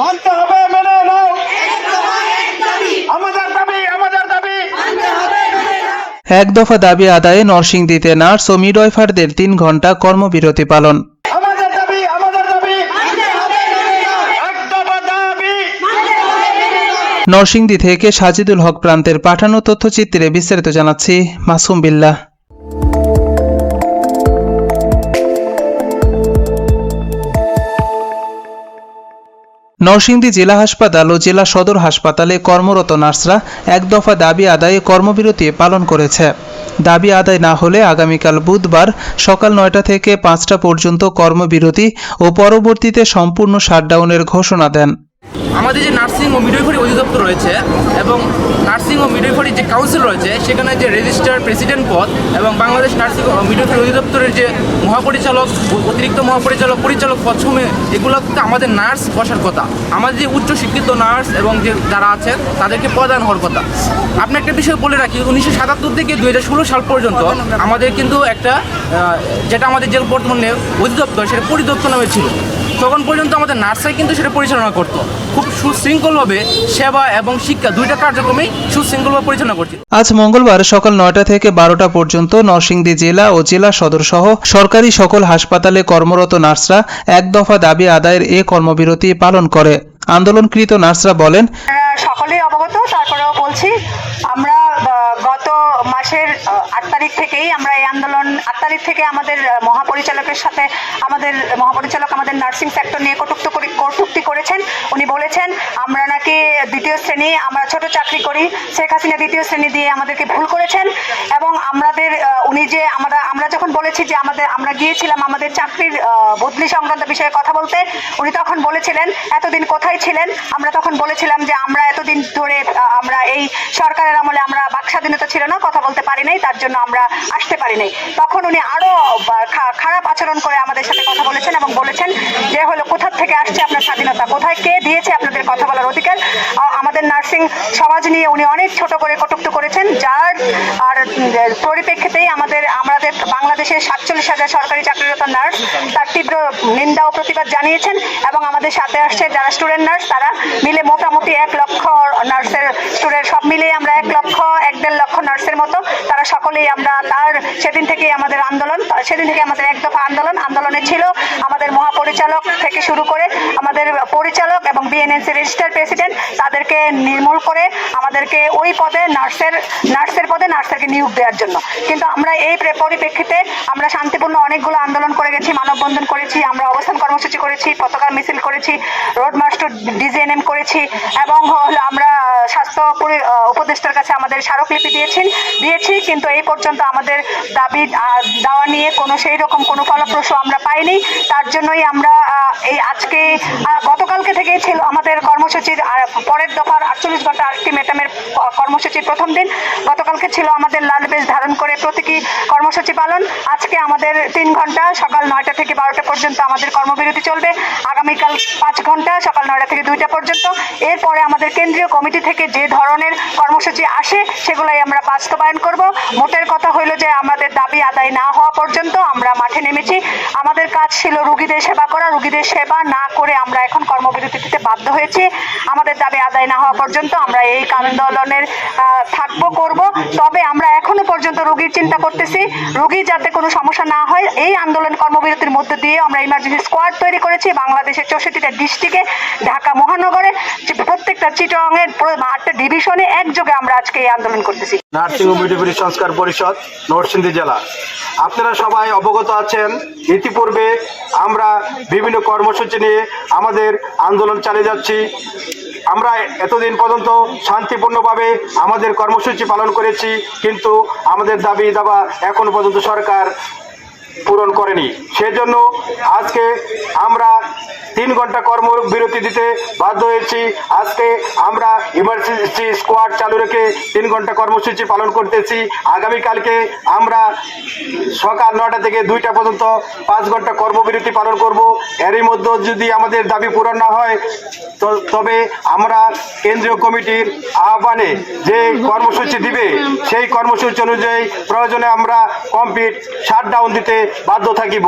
মানতে হবে, মেনে নাও আমাদের দাবি, আমাদের দাবি। এক দফা দাবি আদায়ে নরসিংদীতে নার্স ও মিডওয়াইফারদের 3 ঘন্টা কর্মবিরতি পালন। আমাদের দাবি, আমাদের দাবি, এক দফা দাবি। নরসিংদী থেকে সাজিদুল হক প্রান্তের পাঠানো তথ্যচিত্রে বিস্তারিত জানাচ্ছি মাসুম বিল্লাহ। নরসিংদী জেলা হাসপাতাল ও জেলা সদর হাসপাতালে কর্মরত নার্সরা এক দফা দাবি আদায়ে কর্মবিরতি পালন করেছে। দাবি আদায় না হলে আগামীকাল বুধবার সকাল 9টা থেকে 5টা পর্যন্ত কর্মবিরতি ও পরবর্তীতে সম্পূর্ণ শাটডাউনের ঘোষণা দেন। আমাদের যে নার্সিং ও মিডওয়াইফারি অধিদপ্তর রয়েছে এবং নার্সিং ও মিডওয়াইফারি যে কাউন্সিল রয়েছে, সেখানে যে রেজিস্ট্রার প্রেসিডেন্ট পদ এবং বাংলাদেশ নার্সিং ও মিডওয়াইফারি অধিদপ্তরের যে মহাপরিচালক, অতিরিক্ত মহাপরিচালক, পরিচালক পদ সমূহে এগুলোতে আমাদের নার্স বসার কথা। আমাদের যে উচ্চ শিক্ষিত নার্স এবং যে যারা আছেন তাদেরকে প্রদান হওয়ার কথা। আপনি একটা বিষয় বলে রাখি, 1977 থেকে 2016 সাল পর্যন্ত আমাদের কিন্তু একটা যেটা আমাদের যে বর্তমানে অধিদপ্তর, সেটা পরিদপ্তর নামে ছিল। তখন পর্যন্ত আমাদের নার্সাই কিন্তু সেটা পরিচালনা করতো। খুব সুশৃঙ্খলভাবে সেবা এবং শিক্ষা দুইটা কার্যক্রমেই সুশৃঙ্খলভাবে পরিচালনা করছে। আজ মঙ্গলবার সকাল 9টা থেকে 12টা পর্যন্ত নরসিংদী জেলা ও জেলা সদর সহ সরকারি সকল হাসপাতালে কর্মরত নার্সরা এক দফা দাবি আদায়ের এ কর্মবিরতি পালন করে। আন্দোলনকৃত নার্সরা বলেন, সকলেই অবগত, তারপরেও বলছি, আমরা গত মাসের 8 তারিখ থেকেই আমরা এই আন্দোলন, 8 তারিখ থেকে আমাদের মহাপরিচালকের সাথে আমাদের নার্সিং সেক্টর নিয়ে কটূক্তি করেছেন। উনি বলেছেন আমরা নাকি দ্বিতীয় শ্রেণী, আমরা ছোট চাকরি করি, শেখ হাসিনা দ্বিতীয় শ্রেণী দিয়ে আমাদেরকে ভুল করেছেন। এবং উনি যে আমরা যখন বলেছি যে আমরা গিয়েছিলাম আমাদের চাকরির বদলি সংক্রান্ত বিষয়ে কথা বলতে, উনি তখন বলেছিলেন এতদিন কোথায় ছিলেন। আমরা তখন বলেছিলাম যে আমরা এতদিন ধরে আমরা এই সরকারের আমলে আমরা বাক স্বাধীনতা ছিল না, কথা বলতে পারি নাই, তার জন্য আমরা আসতে পারি নাই। তখন উনি আরো খারাপ আচরণ করে আমাদের সাথে কথা বলেছেন এবং বলেছেন যে হলো কোথা থেকে আসছে আপনার স্বাধীনতা, কোথায় কে দিয়েছে আপনাদের কথা বলার অধিকার। আমাদের নার্সিং সমাজ নিয়ে উনি অনেক ছোট করে কটূক্তি করেছেন, যার আর পরিপ্রেক্ষিতেই আমাদের বাংলাদেশের 47,000 সরকারি চাকরিরত নার্স তার তীব্র নিন্দা ও প্রতিবাদ জানিয়েছেন। এবং আমাদের সাথে আসছে যারা স্টুডেন্ট নার্স, তারা মিলে মোটামুটি 1 লক্ষ নার্সের স্টুডেন্ট, সব মিলিয়ে আমরা 1-1.5 লক্ষ নার্সের মতো, তারা সকলেই আমরা সেদিন থেকে আমাদের এক দফা আন্দোলনে ছিল আমাদের মহাপরিচালক থেকে শুরু করে আমাদের পরিচালক এবং বিএনএনসি রেজিস্টার প্রেসিডেন্ট, তাদেরকে নির্মূল করে আমাদেরকে ওই পদে নার্সের পদে নার্সদেরকে নিয়োগ দেওয়ার জন্য। কিন্তু আমরা এই পরিপ্রেক্ষিতে আমরা শান্তিপূর্ণ অনেকগুলো আন্দোলন করে গেছি, মানববন্ধন করেছি, আমরা অবস্থান কর্মসূচি করেছি, পতাকা মিছিল করেছি, রোড মার্চ টু ডিজিএনএম করেছি এবং আমরা স্বাস্থ্য উপদেষ্টার কাছে আমাদের স্মারকলিপি দিয়েছি। কিন্তু এই পর্যন্ত আমাদের দাবি দেওয়া নিয়ে সেই রকম কোনো ফলপ্রসূ আমরা পাইনি। তার জন্যই আমরা এই আজকে গতকালকে থেকেই ছিল আমাদের কর্মসূচির পরের দফার 48 ঘন্টা আলটিমেটামের কর্মসূচির প্রথম দিন। গতকালকে ছিল আমাদের লাল বেশ ধারণ করে প্রতীকী কর্মসূচি পালন। আজকে আমাদের 3 ঘন্টা সকাল 9টা থেকে 12টা পর্যন্ত আমাদের কর্মবিরতি চলবে। আগামীকাল 5 ঘন্টা সকাল 9টা থেকে 2টা পর্যন্ত। এরপরে আমাদের কেন্দ্রীয় কমিটি থেকে যে ধরনের কর্মসূচি আসে সেগুলাই আমরা বাস্তবায়ন করব। মোটের কথা হইল যে আমাদের দাবি আদায় না হওয়া পর্যন্ত আমরা মাঠে নেমেছি। আমাদের কাজ ছিল রোগীদের সেবা করা, রোগীদের সেবা না করে আমরা এখন কর্মবিরতি দিতে বাধ্য হয়েছি। আমাদের দাবি আদায় না হওয়া পর্যন্ত আমরা এই আন্দোলনের করব। তবে আমরা এখনো পর্যন্ত রোগীর চিন্তা করতেছি, রোগী যাতে কোনো সমস্যা না হয়। এই আন্দোলন কর্মবিরতির মধ্য দিয়ে আমরা ইমার্জেন্সি স্কোয়াড তৈরি করেছি বাংলাদেশের 64টা ডিস্ট্রিক্টে, ঢাকা মহানগরে, প্রত্যেকটা চিটাগাংয়ের 8টা ডিভিশনে একযোগে আমরা আজকে এই আন্দোলন করতেছি। নার্সিং ও মিডওয়াইফারি সংস্কার পরিষদ নরসিংদী জেলা, আপনারা সবাই অবগত আছেন, ইতিপূর্বে আমরা বিভিন্ন কর্মসূচি নিয়ে আমাদের আন্দোলন চালিয়ে যাচ্ছি। আমরা এতদিন পর্যন্ত শান্তিপূর্ণভাবে আমাদের কর্মসূচি পালন করেছি, কিন্তু আমাদের দাবি দাবা এখনো পর্যন্ত সরকার পূরণ করেনি। সেজন্য আজকে আমরা 3 ঘন্টা কর্মবিরতি দিতে বাধ্য হয়েছি। আজকে আমরা ইমার্জেন্সি স্কোয়াড চালু রেখে 3 ঘন্টা কর্মসূচি পালন করতেছি। আগামীকালকে আমরা সকাল 9টা থেকে 2টা পর্যন্ত 5 ঘন্টা কর্মবিরতি পালন করব। এরই মধ্যে যদি আমাদের দাবি পূরণ না হয় তবে আমরা কেন্দ্রীয় কমিটির আহ্বানে যে কর্মসূচি দিবে সেই কর্মসূচি অনুযায়ী প্রয়োজনে আমরা কমপ্লিট শাটডাউন দিতে বাধ্য থাকিব।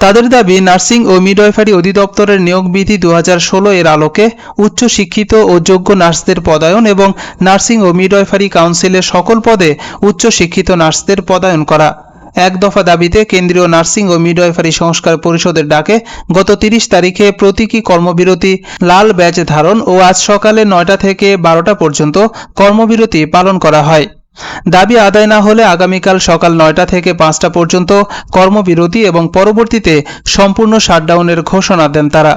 তাদের দাবি, নার্সিং ও মিডওয়াইফারি অধিদপ্তরের নিয়োগ বিধি 2016 এর আলোকে উচ্চ শিক্ষিত ও যোগ্য নার্সদের পদায়ন এবং নার্সিং ও মিডওয়াইফারি কাউন্সিলের সকল পদে উচ্চ শিক্ষিত নার্সদের পদায়ন করা। এক দফা দাবিতে কেন্দ্রীয় নার্সিং ও মিডওয়াইফারি সংস্কার পরিষদের ডাকে গত 30 তারিখে প্রতীকী কর্মবিরতি, লাল ব্যাজ ধারণ ও আজ সকালে 9টা থেকে 12টা পর্যন্ত কর্মবিরতি পালন করা হয়। দাবি আদায় না হলে আগামীকাল সকাল 9টা থেকে 5টা পর্যন্ত কর্মবিরতি এবং পরবর্তীতে সম্পূর্ণ শাটডাউনের ঘোষণা দেন তারা।